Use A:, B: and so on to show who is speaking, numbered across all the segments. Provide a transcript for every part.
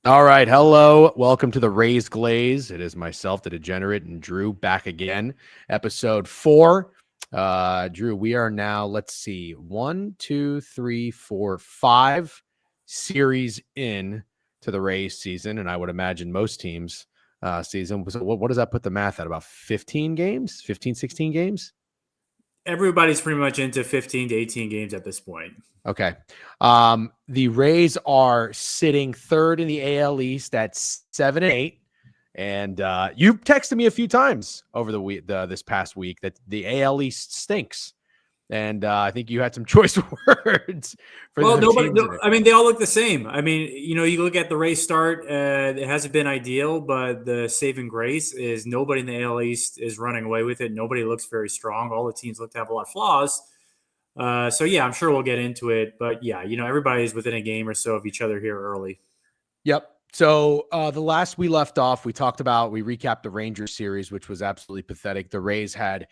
A: All right. Hello. Welcome to the Rays Glaze. It is myself, the degenerate, and Drew back again. Episode 4. Drew, we are now, let's see, 1, 2, 3, 4, 5 series in to the Rays season. And I would imagine most teams season. So what does that put the math at? About 15 games, 15, 16 games?
B: Everybody's pretty much into 15 to 18 games at this point.
A: Okay. The Rays are sitting third in the AL East at 7-8. And you texted me a few times over the week, this past week, that the AL East stinks. And I think you had some choice words for
B: Well,
A: the
B: nobody.
A: teams
B: No,
A: in it.
B: I mean, they all look the same. I mean, you look at the race start. It hasn't been ideal, but the saving grace is nobody in the AL East is running away with it. Nobody looks very strong. All the teams look to have a lot of flaws. So yeah, I'm sure we'll get into it. But yeah, everybody's within a game or so of each other here early.
A: Yep. So the last we left off, we recapped the Rangers series, which was absolutely pathetic. The Rays had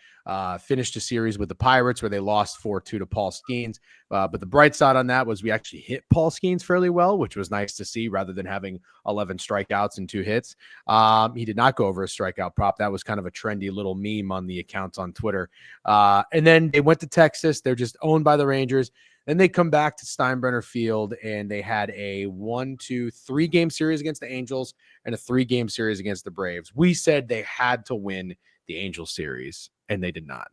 A: finished a series with the Pirates where they lost 4-2 to Paul Skeens. But the bright side on that was we actually hit Paul Skeens fairly well, which was nice to see rather than having 11 strikeouts and 2 hits. He did not go over a strikeout prop. That was kind of a trendy little meme on the accounts on Twitter. And then they went to Texas. They're just owned by the Rangers. Then they come back to Steinbrenner Field and they had a 1-2-3 game series against the Angels and a 3-game series against the Braves. We said they had to win the Angels series, and they did not.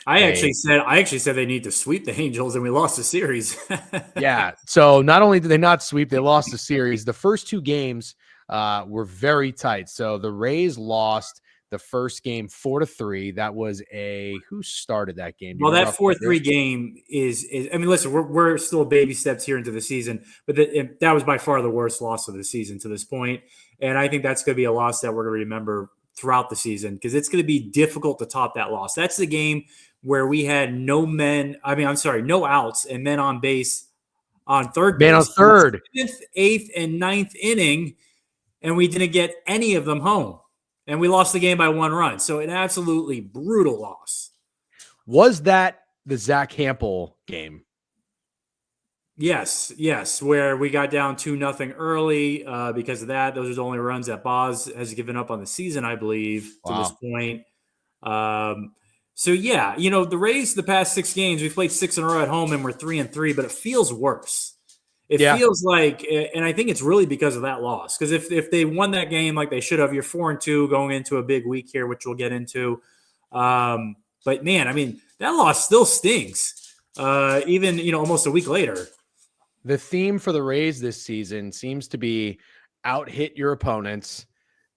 B: I actually said they need to sweep the Angels, and we lost the series.
A: Yeah. So not only did they not sweep, they lost the series. The first 2 games were very tight. So the Rays lost the first game 4-3. That was who started that game? Do you
B: Well,
A: remember
B: that
A: off the top of your
B: 4-3 game is. I mean, listen, we're still baby steps here into the season, but that was by far the worst loss of the season to this point, and I think that's going to be a loss that we're going to remember throughout the season because it's going to be difficult to top that loss. That's the game where we had no outs and men on base on third
A: Man on
B: base in the
A: third.
B: 7th, 8th, and ninth inning, and we didn't get any of them home, and we lost the game by 1 run. So an absolutely brutal loss.
A: Was that the Zach Hampel game?
B: Yes, where we got down 2-0 early because of that. Those are the only runs that Boz has given up on the season, I believe, to this
A: Wow.
B: point. So yeah, the Rays the past 6 games we've played 6 in a row at home and we're 3-3, but it feels worse. It
A: Yeah.
B: feels like, and I think it's really because of that loss. Because if they won that game like they should have, you're 4-2 going into a big week here, which we'll get into. But man, I mean that loss still stings. Even almost a week later.
A: The theme for the Rays this season seems to be out hit your opponents,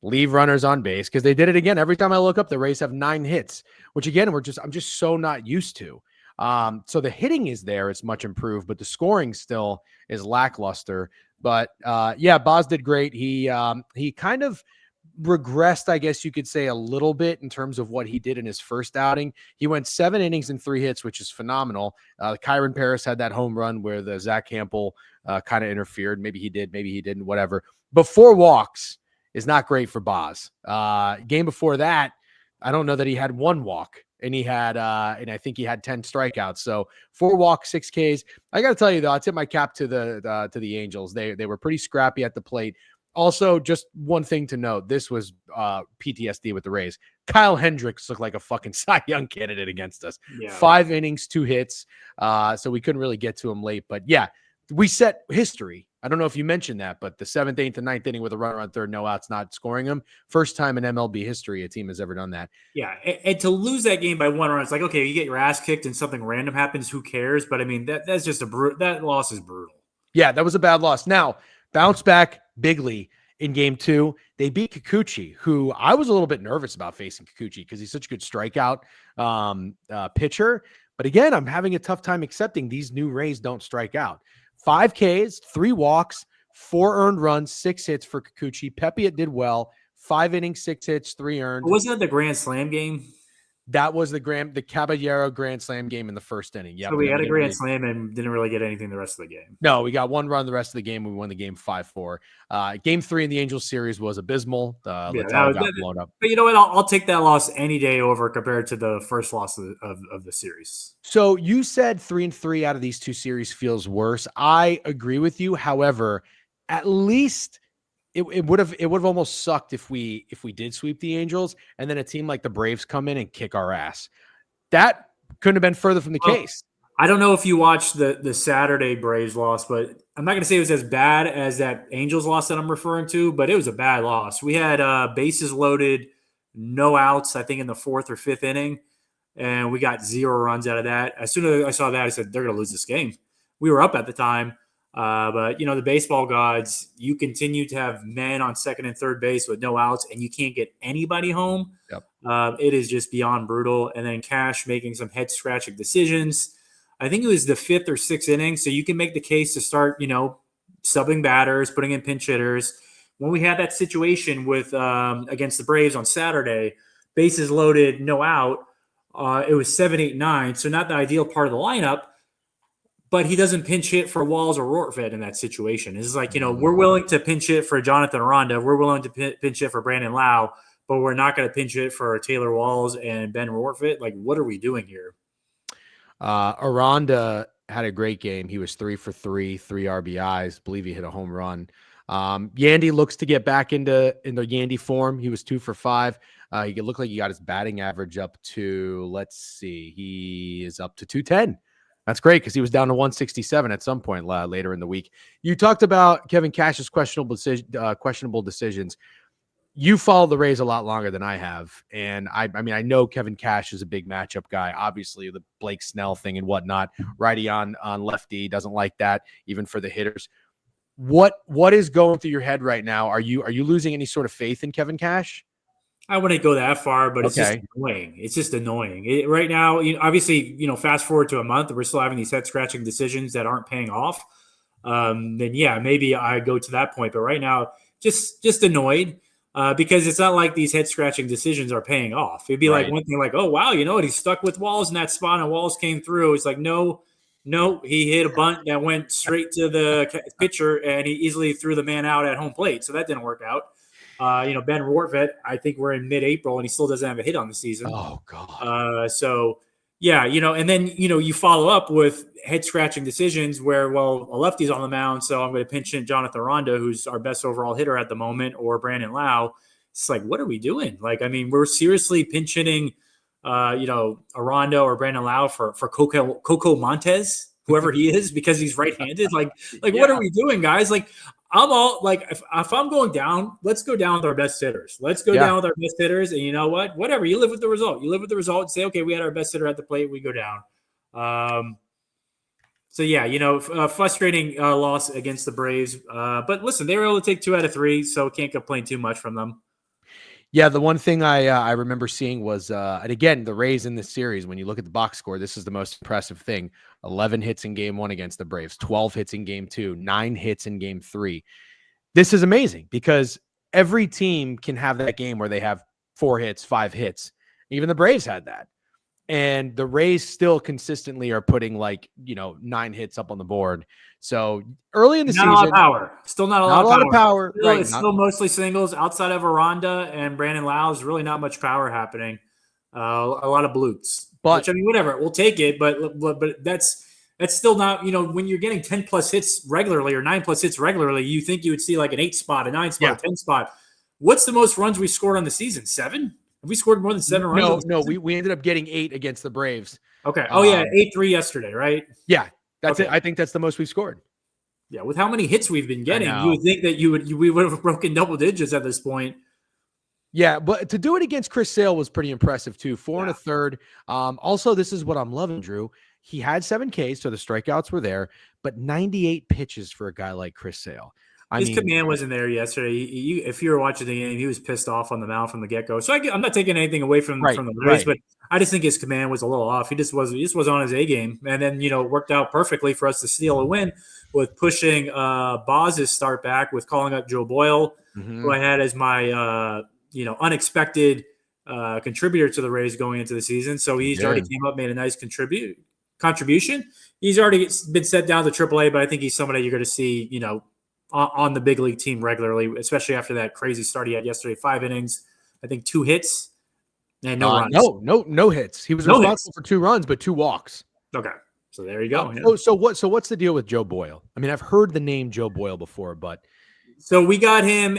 A: leave runners on base, because they did it again. Every time I look up, the Rays have 9 hits, which again, I'm just so not used to. So the hitting is there, it's much improved, but the scoring still is lackluster. But yeah, Boz did great. He kind of regressed, I guess you could say, a little bit in terms of what he did in his first outing. He went 7 innings and 3 hits, which is phenomenal. Kyron Paris had that home run where the Zach Hampel kind of interfered. Maybe he did, maybe he didn't, whatever. But 4 walks is not great for Boz. Game before that, I don't know that he had 1 walk. And he had, and I think he had 10 strikeouts. So 4 walks, 6 Ks. I got to tell you though, I tip my cap to the Angels. They were pretty scrappy at the plate. Also, just one thing to note: this was PTSD with the Rays. Kyle Hendricks looked like a fucking Cy Young candidate against us.
B: Yeah.
A: 5 innings, 2 hits. So we couldn't really get to him late. But yeah, we set history. I don't know if you mentioned that, but the 7th, 8th, and 9th inning with a runner on third, no outs, not scoring them. First time in MLB history a team has ever done that.
B: Yeah, and to lose that game by 1 run, it's like, okay, you get your ass kicked and something random happens, who cares? But I mean, that's just that loss is brutal.
A: Yeah, that was a bad loss. Now, bounce back bigly in game 2. They beat Kikuchi, who I was a little bit nervous about facing Kikuchi because he's such a good strikeout pitcher. But again, I'm having a tough time accepting these new Rays don't strike out. 5 Ks, 3 walks, 4 earned runs, 6 hits for Kikuchi. Pepiot did well. 5 innings, 6 hits, 3 earned.
B: Wasn't that the Grand Slam game?
A: That was the Caballero Grand Slam game in the first inning. Yep.
B: So we had a Grand Slam and didn't really get anything the rest of the game.
A: No, we got 1 run the rest of the game. We won the game 5-4. Game 3 in the Angels series was abysmal. Littell got blown up.
B: But you know what? I'll take that loss any day over compared to the first loss of the series.
A: So you said 3-3 out of these 2 series feels worse. I agree with you. However, at least it would have almost sucked if we did sweep the Angels and then a team like the Braves come in and kick our ass. That couldn't have been further from the case.
B: I don't know if you watched the Saturday Braves loss, but I'm not going to say it was as bad as that Angels loss that I'm referring to, but it was a bad loss. We had bases loaded, no outs, I think in the 4th or 5th inning, and we got 0 runs out of that. As soon as I saw that, I said, they're going to lose this game. We were up at the time, but, the baseball gods, you continue to have men on second and third base with no outs, and you can't get anybody home.
A: Yep.
B: It is just beyond brutal. And then Cash making some head-scratching decisions. I think it was the 5th or 6th inning, so you can make the case to start, subbing batters, putting in pinch hitters. When we had that situation with against the Braves on Saturday, bases loaded, no out, it was 7, 8, 9, so not the ideal part of the lineup, but he doesn't pinch hit for Walls or Rortvedt in that situation. It's like, we're willing to pinch hit for Jonathan Aranda, we're willing to pinch hit for Brandon Lau, but we're not going to pinch hit for Taylor Walls and Ben Rortvedt. Like, what are we doing here?
A: Aranda had a great game. He was 3 for 3, 3 RBIs. Believe he hit a home run. Yandy looks to get back into Yandy form. He was 2 for 5. He looked like he got his batting average up to, let's see, he is up to 210. That's great because he was down to 167 at some point later in the week. You talked about Kevin Cash's questionable decisions. You follow the Rays a lot longer than I have. And I mean, I know Kevin Cash is a big matchup guy. Obviously, the Blake Snell thing and whatnot. Righty on lefty, doesn't like that, even for the hitters. What is going through your head right now? Are you losing any sort of faith in Kevin Cash?
B: I wouldn't go that far, but it's just annoying. It's just annoying. Right now, obviously, fast forward to a month, we're still having these head-scratching decisions that aren't paying off. Then, yeah, maybe I go to that point. But right now, just annoyed. Because it's not like these head-scratching decisions are paying off. It'd be like one thing like, oh, wow, he's stuck with Walls in that spot and Walls came through. It's like, no, he hit a bunt that went straight to the pitcher and he easily threw the man out at home plate. So that didn't work out. Ben Rortvedt, I think we're in mid-April and he still doesn't have a hit on the season.
A: Oh, God.
B: So, yeah, and then, you follow up with head-scratching decisions where, well, a lefty's on the mound, so I'm going to pinch in Jonathan Aranda, who's our best overall hitter at the moment, or Brandon Lau. It's like, what are we doing? Like, I mean, we're seriously pinch hitting, Aranda or Brandon Lau for Coco Montez, whoever he is, because he's right-handed. Like, What are we doing, guys? Like, I'm all like, if I'm going down, let's go down with our best hitters. Let's go down with our best hitters. And you know what? Whatever. You live with the result. You live with the result and say, okay, we had our best hitter at the plate. We go down. So, yeah, frustrating loss against the Braves. But listen, they were able to take 2 out of 3, so can't complain too much from them.
A: Yeah, the one thing I remember seeing was, and again, the Rays in this series, when you look at the box score, this is the most impressive thing. 11 hits in game 1 against the Braves, 12 hits in game 2, 9 hits in game 3. This is amazing because every team can have that game where they have 4 hits, 5 hits. Even the Braves had that. And the Rays still consistently are putting 9 hits up on the board. So early in the season,
B: not a lot of power. Still not a lot of power.
A: Still,
B: it's still mostly singles. Outside of Aranda and Brandon Lau, there's really not much power happening. A lot of blutes. Which, I mean, whatever, we'll take it. But that's still not, when you're getting 10 plus hits regularly or 9 plus hits regularly, you think you would see like an 8 spot, a 9 spot, a 10 spot. What's the most runs we scored on the season? 7? Have we scored more than 7 runs?
A: No, we ended up getting 8 against the Braves.
B: Okay. Oh, yeah, 8-3 yesterday, right?
A: Yeah, that's it. I think that's the most we've scored.
B: Yeah, with how many hits we've been getting, you would think that we would have broken double digits at this point.
A: Yeah, but to do it against Chris Sale was pretty impressive too. 4 1/3. Also, this is what I'm loving, Drew. He had 7 Ks, so the strikeouts were there, but 98 pitches for a guy like Chris Sale.
B: His command wasn't there yesterday. If you were watching the game, he was pissed off on the mound from the get-go. So I'm not taking anything away from the Rays, but I just think his command was a little off. He just was on his A game, and then it worked out perfectly for us to steal a win with pushing Boz's start back with calling up Joe Boyle, who I had as my unexpected contributor to the Rays going into the season. So he's already came up, made a nice contribution. He's already been set down to AAA, but I think he's somebody you're going to see, on the big league team regularly, especially after that crazy start he had yesterday. 5 innings, I think 2 hits and no runs.
A: No hits. He was responsible for 2 runs, but 2 walks.
B: Okay. So there you go.
A: So what's the deal with Joe Boyle? I mean, I've heard the name Joe Boyle before, but
B: So we got him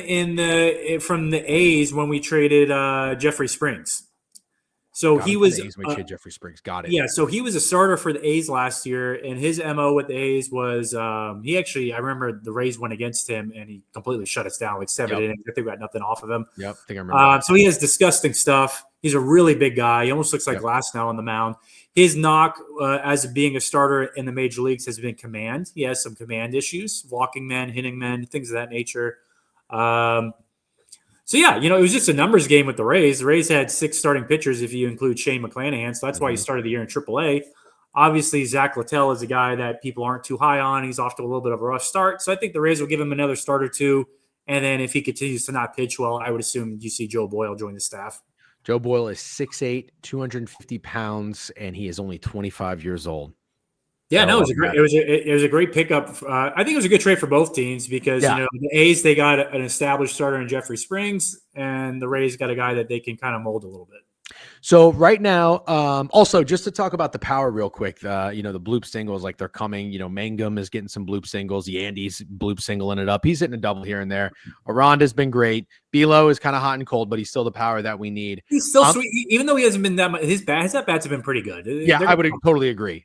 B: from the A's when we traded Jeffrey Springs. So
A: Got
B: he
A: him from
B: was
A: the A's. We trade Jeffrey Springs. Got it.
B: yeah, so he was a starter for the A's last year, and his MO with the A's was he actually I remember the Rays went against him and he completely shut us down like 7 innings. I think we got nothing off of him.
A: Yep. I think I remember that.
B: So he has disgusting stuff. He's a really big guy. He almost looks like
A: Yep.
B: Glass now on the mound. His knock as being a starter in the major leagues has been command. He has some command issues, walking men, hitting men, things of that nature. So yeah, it was just a numbers game with the Rays. The Rays had 6 starting pitchers if you include Shane McClanahan, so that's why he started the year in AAA. Obviously, Zach Littell is a guy that people aren't too high on. He's off to a little bit of a rough start, so I think the Rays will give him another start or two. And then if he continues to not pitch well, I would assume you see Joe Boyle join the staff.
A: Joe Boyle is 6'8", 250 pounds, and he is only 25 years old.
B: Yeah, no, it was a great pickup. I think it was a good trade for both teams because the A's, they got an established starter in Jeffrey Springs, and the Rays got a guy that they can kind of mold a little bit.
A: So right now, also just to talk about the power real quick, the bloop singles, like they're coming, Mangum is getting some bloop singles. Yandy's bloop singling it up. He's hitting a double here and there. Aranda's been great. Belo is kind of hot and cold, but he's still the power that we need.
B: He's still sweet, even though he hasn't been that much. His at-bats have been pretty good.
A: Yeah, I would totally agree.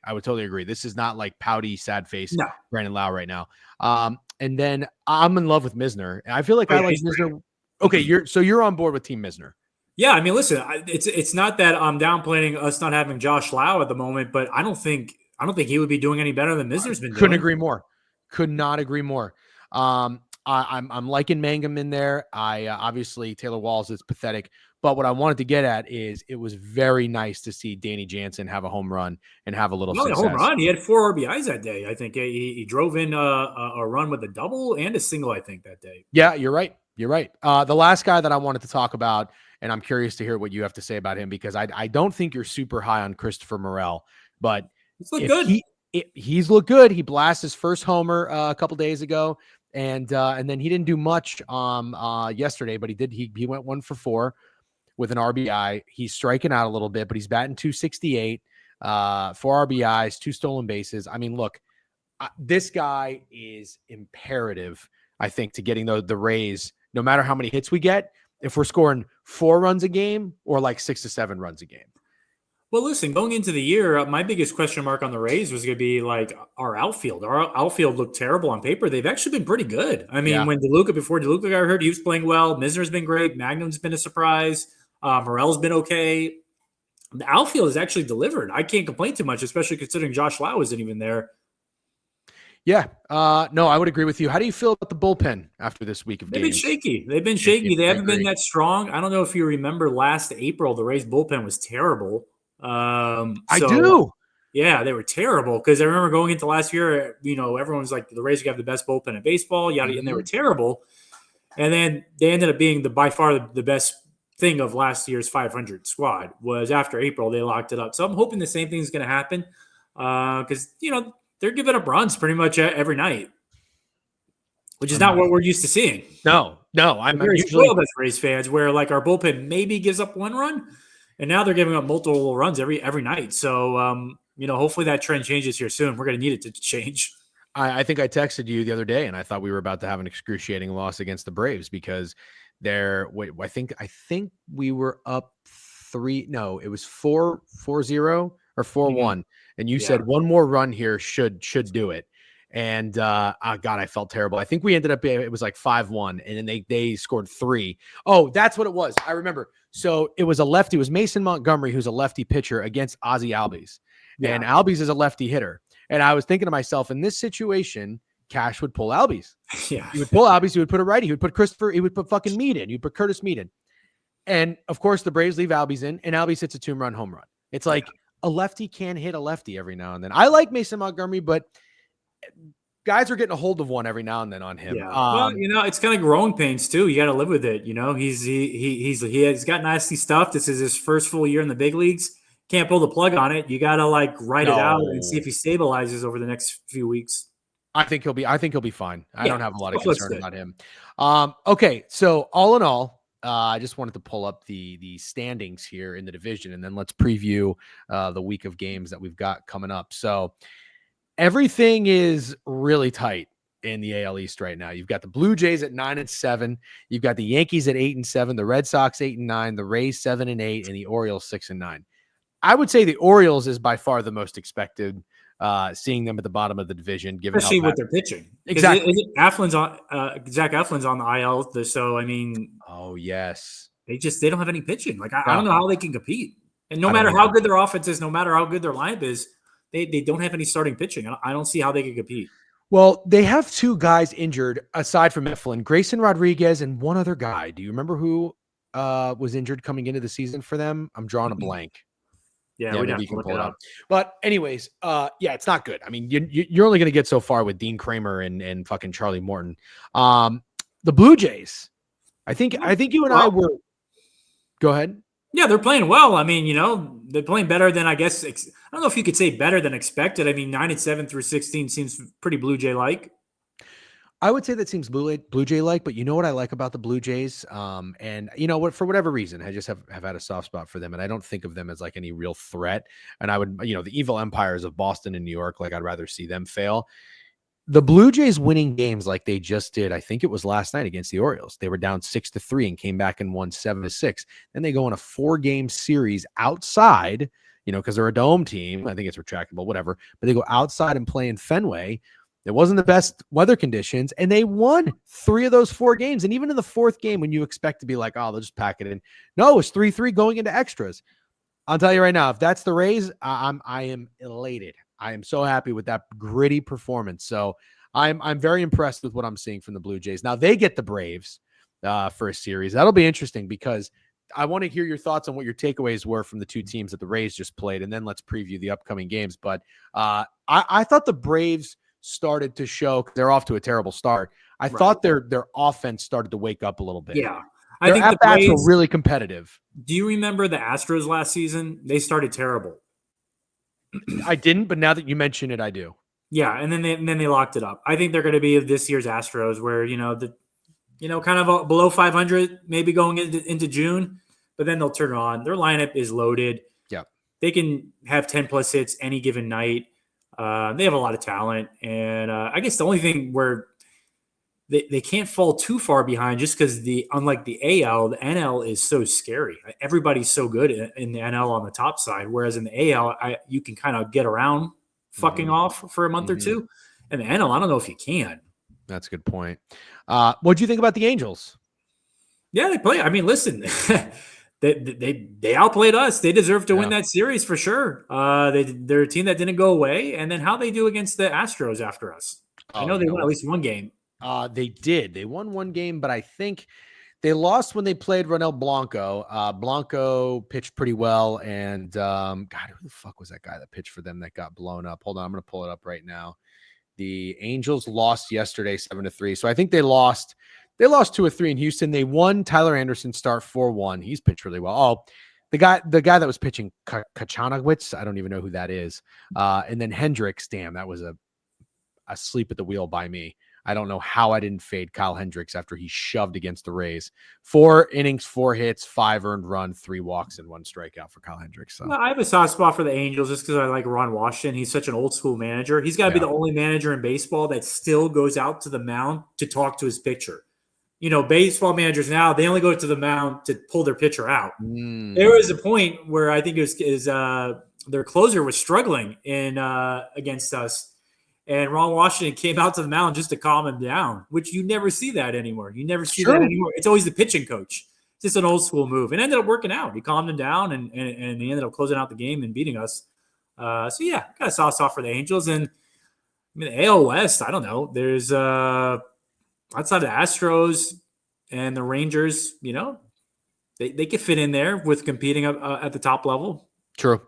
A: This is not like pouty, sad face Brandon Lau right now. And then I'm in love with Misner. I feel like I like Misner. Okay, you're on board with Team Misner.
B: Yeah, I mean, listen, it's not that I'm downplaying us not having Josh Lau at the moment, but I don't think he would be doing any better than Misner's been doing.
A: Couldn't agree more. Could not agree more. I'm liking Mangum in there. Obviously Taylor Walls is pathetic, but what I wanted to get at is it was very nice to see Danny Jansen have a home run and have a little success.
B: Home run. He had 4 RBIs that day. I think he drove in a run with a double and a single, I think, that day.
A: Yeah, you're right. The last guy that I wanted to talk about, and I'm curious to hear what you have to say about him, because I don't think you're super high on Christopher Morel, but
B: he's looked good.
A: He's looked good. He blasted his first homer a couple days ago, and then he didn't do much yesterday, but he went 1 for 4 with an RBI. He's striking out a little bit, but he's batting .268, 4 RBIs, 2 stolen bases. I mean, look, this guy is imperative, I think, to getting the Rays. No matter how many hits we get, if we're scoring 4 runs a game or like 6 to 7 runs a game.
B: Well, listen, going into the year, my biggest question mark on the Rays was going to be like our outfield. Our outfield looked terrible on paper. They've actually been pretty good. I mean, before DeLuca got hurt, he was playing well. Misner's been great. Magnum's been a surprise. Morel's been okay. The outfield has actually delivered. I can't complain too much, especially considering Josh Lau isn't even there.
A: Yeah. No, I would agree with you. How do you feel about the bullpen after this week of games?
B: They've been shaky. They haven't been that strong. I don't know if you remember last April, the Rays bullpen was terrible.
A: I do.
B: Yeah, they were terrible because I remember going into last year, everyone was like, the Rays have the best bullpen in baseball, and they were terrible. And then they ended up being by far the best thing of last year's 500 squad was after April, they locked it up. So I'm hoping the same thing is going to happen because, they're giving up runs pretty much every night, which is not what we're used to seing.
A: No, I'm
B: very spoiled as Rays fans, where like our bullpen maybe gives up 1 run, and now they're giving up multiple runs every night. So, hopefully that trend changes here soon. We're going to need it to change.
A: I think I texted you the other day, and I thought we were about to have an excruciating loss against the Braves because I think we were up 3. No, it was 4-0 or 4-1. Mm-hmm. And you said 1 more run here should do it. And God, I felt terrible. I think we ended up, it was like 5-1, and then they scored 3. Oh, that's what it was. I remember. So it was a lefty. It was Mason Montgomery, who's a lefty pitcher, against Ozzie Albies. Yeah. And Albies is a lefty hitter. And I was thinking to myself, in this situation, Cash would pull Albies.
B: Yeah.
A: He would pull Albies. He would put a righty. He would put Christopher. He would put fucking Mead in. He'd put Curtis Mead in. And of course, the Braves leave Albies in, and Albies hits a 2-run home run. It's like, a lefty can hit a lefty every now and then. I like Mason Montgomery, but guys are getting a hold of one every now and then on him.
B: Yeah. Well, it's kind of growing pains too. You got to live with it. He's got nasty stuff. This is his first full year in the big leagues. Can't pull the plug on it. You got to write it out and see if he stabilizes over the next few weeks.
A: I think he'll be fine. I don't have a lot of concern about him. Okay. So all in all, I just wanted to pull up the standings here in the division, and then let's preview the week of games that we've got coming up. So everything is really tight in the AL East right now. You've got the Blue Jays at 9-7. You've got the Yankees at 8-7, the Red Sox 8-9, the Rays 7-8, and the Orioles 6-9. I would say the Orioles is by far the most expected, seeing them at the bottom of the division, given
B: Especially
A: how
B: with their pitching.
A: Exactly.
B: Aflin's on Zach Eflin's on the IL, so I mean,
A: oh yes,
B: they don't have any pitching. Like I
A: No.
B: don't know how they can compete. And no
A: I don't
B: matter how
A: either.
B: good their offense is, no matter how good their lineup is, they don't have any starting pitching. I don't see how they can compete.
A: Well, they have two guys injured aside from Eflin, Grayson Rodriguez and one other guy. Do you remember who was injured coming into the season for them? I'm drawing a blank.
B: Yeah, we'd have
A: maybe you
B: to
A: can
B: look
A: pull
B: it
A: it
B: up.
A: up. But anyways, yeah, it's not good. I mean, you're only going to get so far with Dean Kramer and fucking Charlie Morton. The Blue Jays. I think you and I were. Go ahead.
B: Yeah, they're playing well. I mean, they're playing better than I guess. I don't know if you could say better than expected. I mean, 9-7 through 16 seems pretty Blue Jay like.
A: I would say that seems Blue Jay like, but you know what I like about the Blue Jays? And you know what, for whatever reason, I just have had a soft spot for them, and I don't think of them as like any real threat. And I would, the evil empires of Boston and New York, like I'd rather see them fail. The Blue Jays winning games like they just did, I think it was last night against the Orioles. They were down 6-3 and came back and won 7-6. Then they go on a 4-game series outside, because they're a dome team. I think it's retractable, whatever. But they go outside and play in Fenway. It wasn't the best weather conditions, and they won 3 of those 4 games. And even in the 4th game, when you expect to be like, oh, they'll just pack it in. No, it's 3-3 going into extras. I'll tell you right now, if that's the Rays, I am elated. I am so happy with that gritty performance. So I'm very impressed with what I'm seeing from the Blue Jays. Now they get the Braves for a series. That'll be interesting because I want to hear your thoughts on what your takeaways were from the 2 teams that the Rays just played, and then let's preview the upcoming games. But I thought the Braves started to show, they're off to a terrible start. I thought their offense started to wake up a little bit.
B: Yeah.
A: I think the Braves were really competitive.
B: Do you remember the Astros last season? They started terrible.
A: I didn't, but now that you mention it, I do.
B: Yeah, and then they locked it up. I think they're going to be this year's Astros, where kind of below 500, maybe going into June, but then they'll turn on. Their lineup is loaded.
A: Yeah,
B: they can have 10 plus hits any given night. They have a lot of talent, and I guess the only thing where they can't fall too far behind, just because unlike the AL, the NL is so scary. Everybody's so good in the NL on the top side, whereas in the AL, you can kind of get around fucking off for a month or two. And the NL, I don't know if you can.
A: That's a good point. What do you think about the Angels?
B: Yeah, they play. I mean, listen, they outplayed us. They deserve to win that series for sure. They're a team that didn't go away. And then how they do against the Astros after us. I know they won at least one game.
A: They did. They won one game, but I think they lost when they played Ronel Blanco. Blanco pitched pretty well, and God, who the fuck was that guy that pitched for them that got blown up? Hold on, I'm going to pull it up right now. The Angels lost yesterday 7-3, so I think they lost 2-3 in Houston. They won. Tyler Anderson start 4-1. He's pitched really well. Oh, the guy that was pitching, Kachanowicz, I don't even know who that is. And then Hendricks, damn, that was a sleep at the wheel by me. I don't know how I didn't fade Kyle Hendricks after he shoved against the Rays. 4 innings, 4 hits, 5 earned run, 3 walks, and 1 strikeout for Kyle Hendricks. So.
B: Well, I have a soft spot for the Angels just because I like Ron Washington. He's such an old school manager. He's got to be the only manager in baseball that still goes out to the mound to talk to his pitcher. Baseball managers now, they only go to the mound to pull their pitcher out. There was a point where I think it was their closer was struggling against us. And Ron Washington came out to the mound just to calm him down, which you never see that anymore. You never see that anymore. It's always the pitching coach. It's just an old school move. And ended up working out. He calmed him down, and he ended up closing out the game and beating us. So, yeah, got a soft spot for the Angels. And, I mean, the AL West, I don't know. There's outside of the Astros and the Rangers, they could fit in there with competing at the top level.
A: True.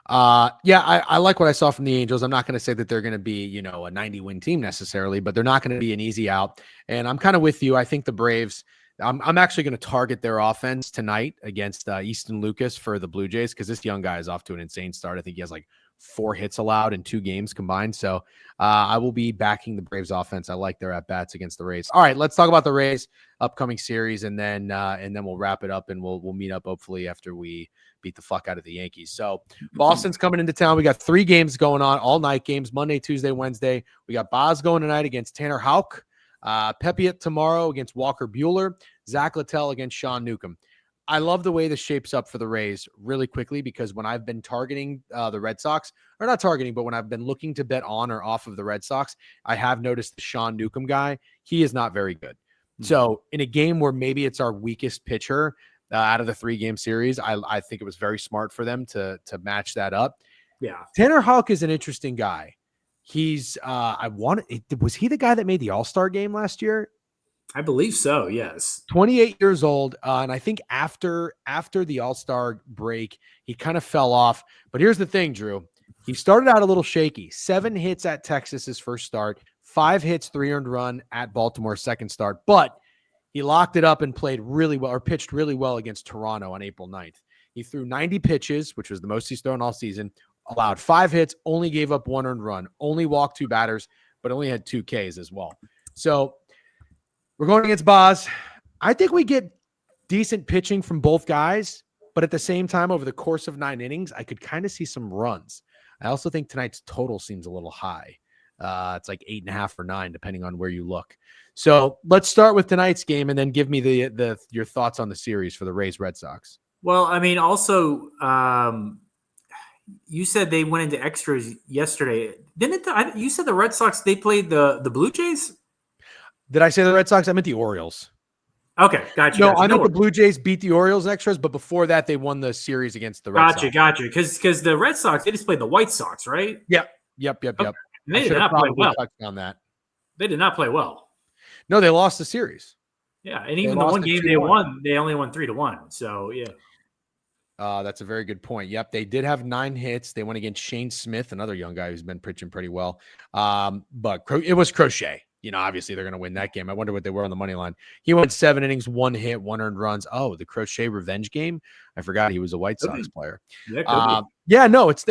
A: I like what I saw from the Angels. I'm not going to say that they're going to be, a 90-win team necessarily, but they're not going to be an easy out. And I'm kind of with you. I think the Braves, I'm actually going to target their offense tonight against Easton Lucas for the Blue Jays, because this young guy is off to an insane start. I think he has like 4 hits allowed in 2 games combined. So I will be backing the Braves offense. I like their at-bats against the Rays. All right, let's talk about the Rays. upcoming series, and then we'll wrap it up, and we'll meet up hopefully after we beat the fuck out of the Yankees. So Boston's coming into town. We got 3 games going on, all night games, Monday, Tuesday, Wednesday. We got Boz going tonight against Tanner Houck, Pepiot tomorrow against Walker Buehler, Zach Littell against Sean Newcomb. I love the way this shapes up for the Rays really quickly, because when I've been targeting the Red Sox, or not targeting, but when I've been looking to bet on or off of the Red Sox, I have noticed the Sean Newcomb guy. He is not very good. So in a game where maybe it's our weakest pitcher out of the 3-game series, I think it was very smart for them to match that up.
B: Yeah.
A: Tanner Houck is an interesting guy. He's was he the guy that made the All-Star game last year?
B: I believe so. Yes.
A: 28 years old. And I think after the All-Star break, he kind of fell off. But here's the thing, Drew. He started out a little shaky. 7 hits at Texas his first start, 5 hits, 3 earned run at Baltimore second start. But he locked it up and played really well, or pitched really well against Toronto on April 9th. He threw 90 pitches, which was the most he's thrown all season, allowed 5 hits, only gave up 1 earned run, only walked 2 batters, but only had 2 Ks as well. So we're going against Boz. I think we get decent pitching from both guys, but at the same time, over the course of 9 innings, I could kind of see some runs. I also think tonight's total seems a little high. It's like 8.5 or 9, depending on where you look. So let's start with tonight's game, and then give me your thoughts on the series for the Rays Red Sox.
B: Well, I mean, also, you said they went into extras yesterday. You said the Red Sox, they played the Blue Jays?
A: Did I say the Red Sox? I meant the Orioles.
B: Okay, gotcha.
A: No, I meant the Blue Jays beat the Orioles in extras, but before that, they won the series against the Red Sox.
B: Gotcha. Because the Red Sox, they just played the White Sox, right?
A: Yep.
B: Okay. They did not play well.
A: On that.
B: They did not play well.
A: No, they lost the series.
B: Yeah, and even the one game they won, they only won 3-1. So, yeah.
A: That's a very good point. Yep, they did have 9 hits. They went against Shane Smith, another young guy who's been pitching pretty well. But it was Crochet. Obviously they're going to win that game. I wonder what they were on the money line. He went 7 innings, 1 hit, 1 earned runs. Oh, the Crochet revenge game. I forgot he was a White Sox player. Yeah, no, it's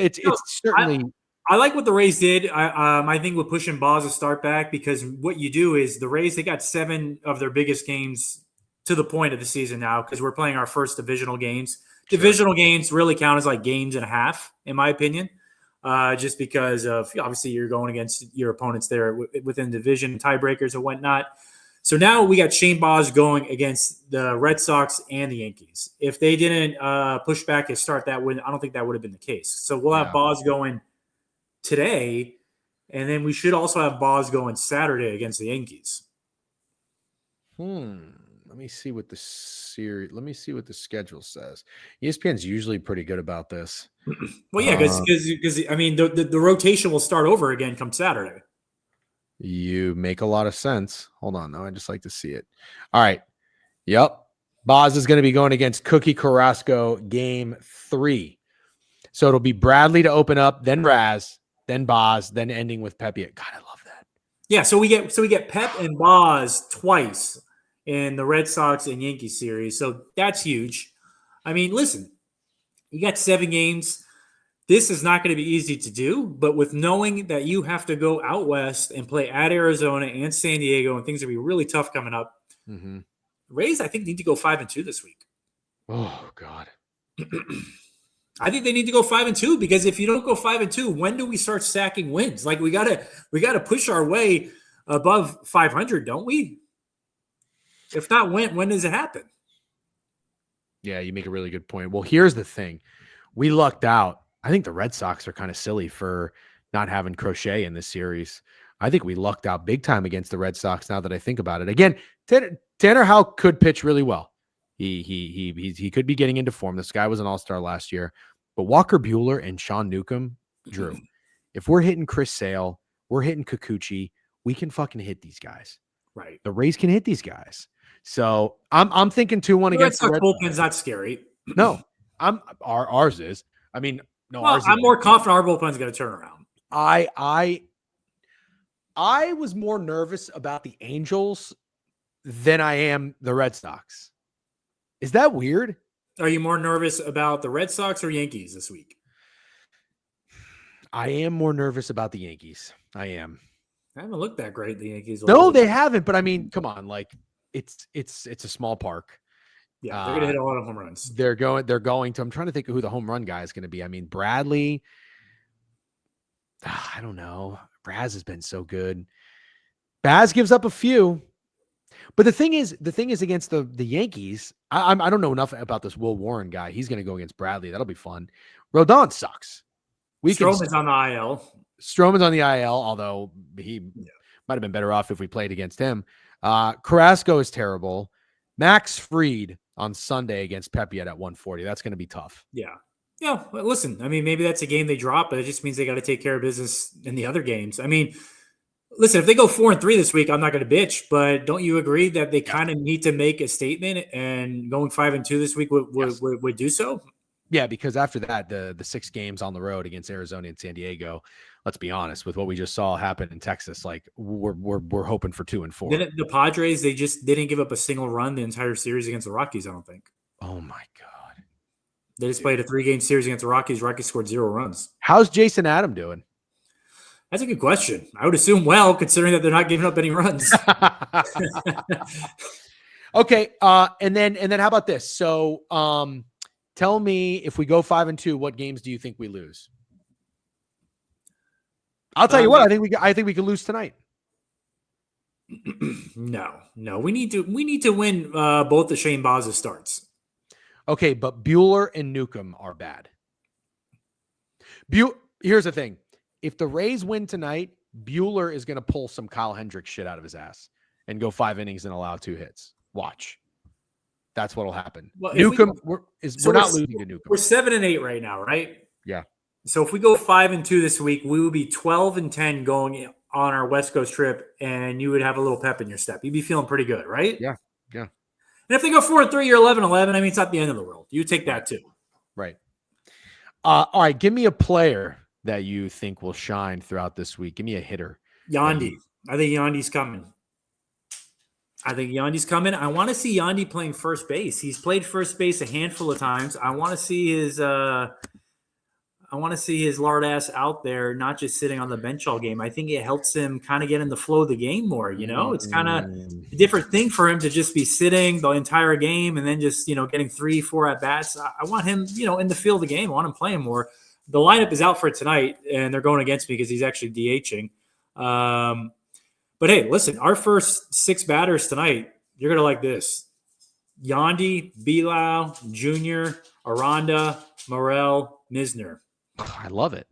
A: certainly.
B: I like what the Rays did. I think we're pushing Boz to start back, because what you do is the Rays, they got 7 of their biggest games to the point of the season now, because we're playing our first divisional games. Sure. Divisional games really count as like games and a half, in my opinion. Just because of, obviously, you're going against your opponents there within division, tiebreakers and whatnot. So now we got Shane Boz going against the Red Sox and the Yankees. If they didn't push back his start, I don't think that would have been the case. So we'll have Boz going today, and then we should also have Boz going Saturday against the Yankees.
A: Let me see what the schedule says. ESPN's usually pretty good about this.
B: Well, yeah, because I mean, the rotation will start over again come Saturday.
A: You make a lot of sense. Hold on, though. I just like to see it. All right. Yep. Boz is going to be going against Cookie Carrasco game 3. So it'll be Bradley to open up, then Raz, then Boz, then ending with Pepiot. God, I love that.
B: Yeah, so we get Pep and Boz twice in the Red Sox and Yankees series. So that's huge. I mean, listen, you got 7 games. This is not going to be easy to do, but with knowing that you have to go out west and play at Arizona and San Diego, and things are going to be really tough coming up, Rays, I think, need to go 5-2 this week.
A: Oh, God.
B: I think they need to go 5-2, because if you don't go 5-2, when do we start stacking wins? Like, we gotta push our way above 500, don't we? If not, when does it happen?
A: Yeah, you make a really good point. Well, here's the thing. We lucked out. I think the Red Sox are kind of silly for not having Crochet in this series. I think we lucked out big time against the Red Sox, now that I think about it. Again, Tanner Houck could pitch really well. He could be getting into form. This guy was an all-star last year. But Walker Buehler and Sean Newcomb, Drew, if we're hitting Chris Sale, we're hitting Kikuchi, we can fucking hit these guys.
B: Right.
A: The Rays can hit these guys. So I'm thinking 2-1 against the Red Sox.
B: Bullpen's not scary.
A: No, ours is. I mean, no.
B: Well, I'm more confident our bullpen's going to turn around.
A: I was more nervous about the Angels than I am the Red Sox. Is that weird?
B: Are you more nervous about the Red Sox or Yankees this week?
A: I am more nervous about the Yankees. I am.
B: I haven't looked that great, the Yankees.
A: No, they haven't. But I mean, come on, like it's a small park.
B: Yeah, they're gonna hit a lot of home runs.
A: They're going to. I'm trying to think of who the home run guy is going to be. I mean, Bradley. I don't know. Braz has been so good. Baz gives up a few, but the thing is against the Yankees. I don't know enough about this Will Warren guy. He's going to go against Bradley. That'll be fun. Rodon sucks.
B: Stroman's on the IL.
A: Stroman's on the IL, although he might have been better off if we played against him. Carrasco is terrible. Max Fried on Sunday against Pepe at 140. That's going to be tough.
B: Yeah. Yeah. Well, listen, I mean, maybe that's a game they drop, but it just means they got to take care of business in the other games. I mean, listen, if they go 4-3 this week, I'm not going to bitch, but don't you agree that they kind of need to make a statement, and going 5-2 this week would do so?
A: Yeah, because after that, the 6 games on the road against Arizona and San Diego, let's be honest, with what we just saw happen in Texas, like we're hoping for 2 and 4.
B: The Padres, they didn't give up a single run the entire series against the Rockies, I don't think.
A: Oh my God.
B: They just played a 3-game series against the Rockies. Rockies scored 0 runs.
A: How's Jason Adam doing?
B: That's a good question. I would assume well, considering that they're not giving up any runs.
A: Okay. And then how about this? So tell me, if we go 5-2, what games do you think we lose? I'll tell you what, I think we could lose tonight.
B: No. We need to win both the Shane Baza starts.
A: Okay, but Buehler and Newcomb are bad. Here's the thing. If the Rays win tonight, Buehler is going to pull some Kyle Hendricks shit out of his ass and go 5 innings and allow 2 hits. Watch. That's what'll happen. Well, Newcomb, we're not losing to Newcomb.
B: We're 7-8 right now, right?
A: Yeah.
B: So if we go 5-2 this week, we will be 12-10 going on our West Coast trip, and you would have a little pep in your step. You'd be feeling pretty good, right?
A: Yeah.
B: And if they go 4-3, you're 11-11. I mean, it's not the end of the world. You take that too.
A: Right. All right. Give me a player that you think will shine throughout this week. Give me a hitter.
B: Yandy. I think Yandy's coming. I want to see Yandy playing first base. He's played first base a handful of times. I want to see his lard ass out there, not just sitting on the bench all game. I think it helps him kind of get in the flow of the game more. It's kind of a different thing for him to just be sitting the entire game and then just, getting 3-4 at bats. I want him, in the field of the game. I want him playing more. The lineup is out for tonight, and they're going against me because he's actually DHing. But hey, listen, our first 6 batters tonight, you're going to like this. Yandy, Bilal, Jr., Aranda, Morel, Misner.
A: I love it.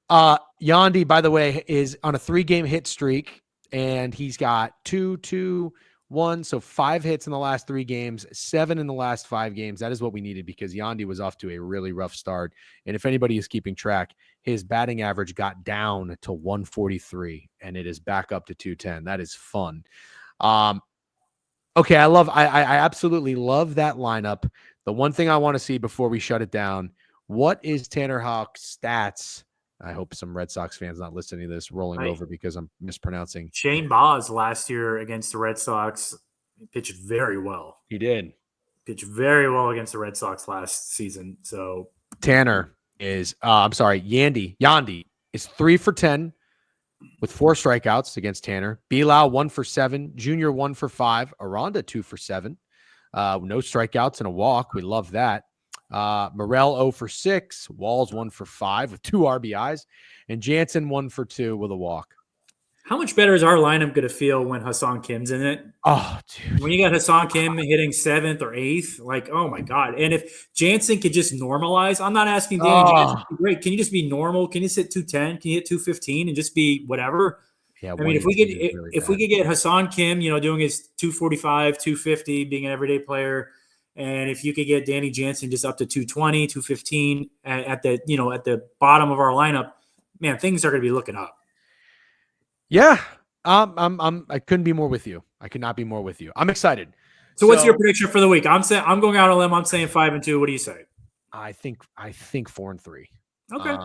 A: Yandy, by the way, is on a 3-game hit streak, and he's got 2, 1, so 5 hits in the last 3 games, 7 in the last 5 games. That is what we needed because Yandy was off to a really rough start. And if anybody is keeping track, his batting average got down to 143, and it is back up to 210. That is fun. Okay, I absolutely love that lineup. The one thing I want to see before we shut it down, what is Tanner Houck's stats? I hope some Red Sox fans not listening to this rolling over because I'm mispronouncing.
B: Shane Baz last year against the Red Sox pitched very well.
A: He did.
B: Pitched very well against the Red Sox last season. So
A: Tanner is, Yandy is 3 for 10 with 4 strikeouts against Tanner. Bilal 1 for 7, Junior 1 for 5, Aranda 2 for 7. No strikeouts and a walk. We love that. Morel 0 for 6, Walls 1 for 5 with 2 RBIs, and Jansen 1 for 2 with a walk.
B: How much better is our lineup going to feel when Hassan Kim's in it?
A: Oh, dude.
B: When you got Hassan Kim hitting 7th or 8th, like, oh my God. And if Jansen could just normalize, I'm not asking Danny Jansen to be great. Can you just be normal? Can you hit 210? Can you hit 215 and just be whatever?
A: Yeah,
B: I mean, if we could get Hassan Kim, doing his 245, 250, being an everyday player, and if you could get Danny Jansen just up to 220, 215 at the bottom of our lineup, man, things are going to be looking up.
A: Yeah, I couldn't be more with you. I could not be more with you. I'm excited.
B: So what's your prediction for the week? I'm going out on a limb. I'm saying 5-2. What do you say?
A: I think 4-3.
B: Okay.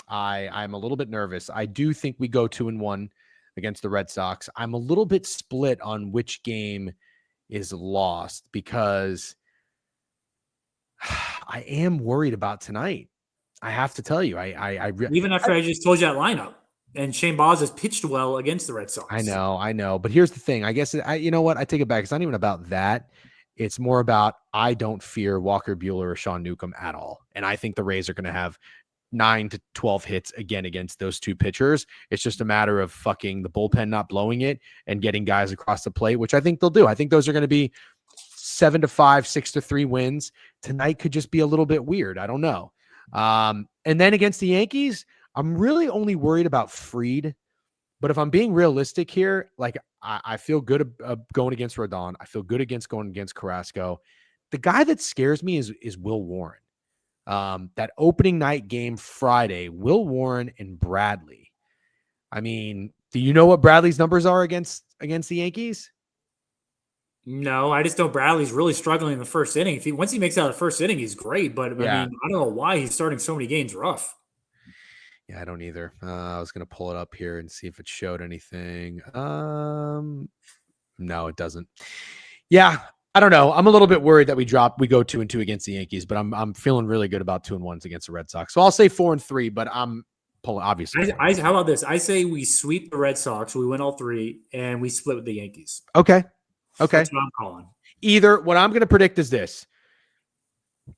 A: I'm a little bit nervous. I do think we go 2-1 against the Red Sox. I'm a little bit split on which game is lost because I am worried about tonight. I have to tell you, even after I just told you that lineup.
B: And Shane Baz has pitched well against the Red Sox.
A: I know. But here's the thing. I guess you know what? I take it back. It's not even about that. It's more about I don't fear Walker Buehler or Sean Newcomb at all. And I think the Rays are going to have 9 to 12 hits again against those two pitchers. It's just a matter of fucking the bullpen not blowing it and getting guys across the plate, which I think they'll do. I think those are going to be 7-5, 6-3 wins. Tonight could just be a little bit weird. I don't know. And then against the Yankees, I'm really only worried about Fried. But if I'm being realistic here, like I feel good going against Rodon. I feel good against going against Carrasco. The guy that scares me is Will Warren. That opening night game Friday, Will Warren and Bradley. I mean, do you know what Bradley's numbers are against the Yankees?
B: No, I just know Bradley's really struggling in the first inning. Once he makes out the first inning, he's great. But
A: Yeah.
B: I mean, I don't know why he's starting so many games rough.
A: Yeah, I don't either. I was going to pull it up here and see if it showed anything. No, it doesn't. Yeah, I don't know. I'm a little bit worried that we go 2-2 against the Yankees, but I'm feeling really good about 2-1 against the Red Sox. So I'll say 4-3, but I'm pulling obviously.
B: How about this? I say we sweep the Red Sox, we win all 3, and we split with the Yankees.
A: Okay.
B: That's what I'm calling.
A: Either what I'm going to predict is this.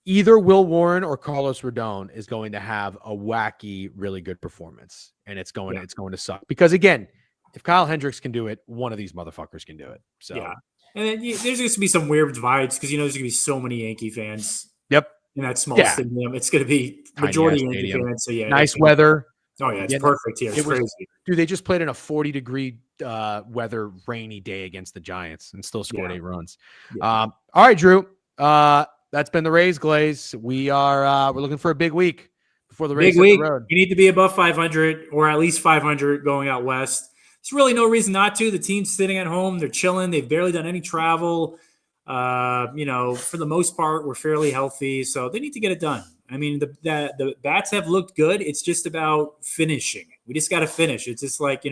A: Either Will Warren or Carlos Rodon is going to have a wacky, really good performance, and it's going to suck. Because again, if Kyle Hendricks can do it, one of these motherfuckers can do it. So
B: yeah, and then there's going to be some weird divides because there's going to be so many Yankee fans.
A: Yep,
B: in that small stadium, it's going to be majority Yankee fans. So yeah,
A: nice weather.
B: Oh yeah, it's perfect here. It's crazy.
A: Dude, they just played in a 40-degree weather, rainy day against the Giants and still scored 8 runs. Yeah. All right, Drew. That's been the Rays, Glaze. We're looking for a big week before the Rays hit the road.
B: You need to be above 500 or at least 500 going out west. There's really no reason not to. The team's sitting at home. They're chilling. They've barely done any travel. For the most part, we're fairly healthy. So they need to get it done. I mean, the bats have looked good. It's just about finishing. We just got to finish. It's just like,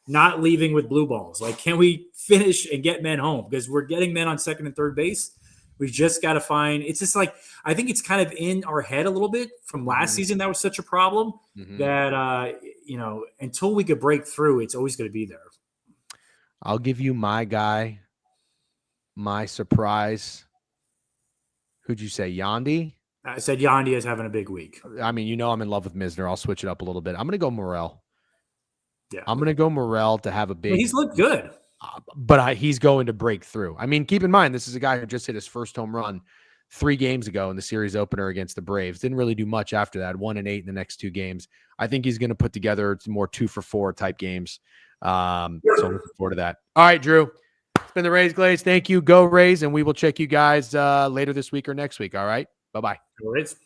B: not leaving with blue balls. Like, can we finish and get men home? Because we're getting men on second and third base. We've just got to find – it's just like I think it's kind of in our head a little bit from last season. That was such a problem that, until we could break through, it's always going to be there.
A: I'll give you my guy, my surprise. Who'd you say, Yandy?
B: I said Yandy is having a big week.
A: I mean, I'm in love with Misner. I'll switch it up a little bit. I'm going to go Morel.
B: Yeah,
A: I'm going to go Morel to have a big –
B: he's looked good.
A: But he's going to break through. I mean, keep in mind, this is a guy who just hit his first home run 3 games ago in the series opener against the Braves. Didn't really do much after that. 1-8 in the next 2 games. I think he's going to put together some more 2-for-4 type games. So I'm looking forward to that. All right, Drew. It's been the Rays, Glaze. Thank you. Go Rays. And we will check you guys later this week or next week. All right. Bye-bye.
B: Rays.